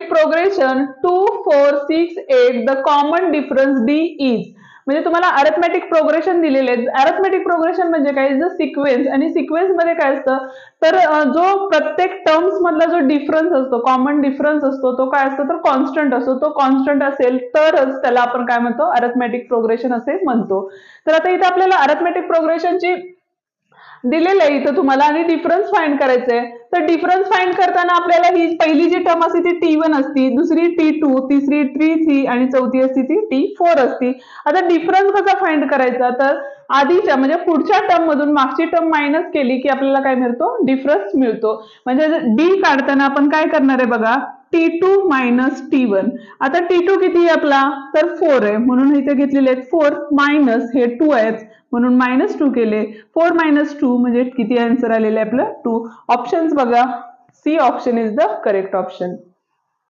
Progression 2 4 6 8 the common difference D is. म्हणजे तुम्हाला arithmetic progression दिलेले आहेत. अरिथमेटिक प्रोग्रेशन म्हणजे काय, ज सिक्वेन्स, आणि सिक्वेन्स मध्ये काय असतं तर जो प्रत्येक टर्म्स मधला जो डिफरन्स असतो, कॉमन डिफरन्स असतो, तो काय असतो तर कॉन्स्टंट असतो. तो कॉन्स्टंट असेल तरच त्याला आपण काय म्हणतो, अरिथमेटिक प्रोग्रेशन असे म्हणतो. तर आता इथे आपल्याला अरिथमेटिक प्रोग्रेशनची दिलेलं आहे इथं तुम्हाला, आणि डिफरन्स फाइंड करायचंय. तर डिफरन्स फाइंड करताना आपल्याला ही पहिली जी टर्म असते ती T1 असती, दुसरी T2, तिसरी T3 आणि चौथी असती ती T4 असती. आता डिफरन्स कसा फाइंड करायचा, तर आधीच्या म्हणजे पुढच्या टर्म मधून मागची टर्म मायनस केली की आपल्याला काय मिळतो, डिफरन्स मिळतो. म्हणजे डी काढताना आपण काय करणार आहे बघा, T2 मायनस T1. आता T2 किती आहे आपला, तर 4 आहे, म्हणून इथे घेतलेले आहेत 4 मायनस हे 2 आहेत म्हणून -2 केले. 4 मायनस 2 म्हणजे किती आन्सर आलेले आपलं 2. ऑप्शन्स बघा, C option is the correct option.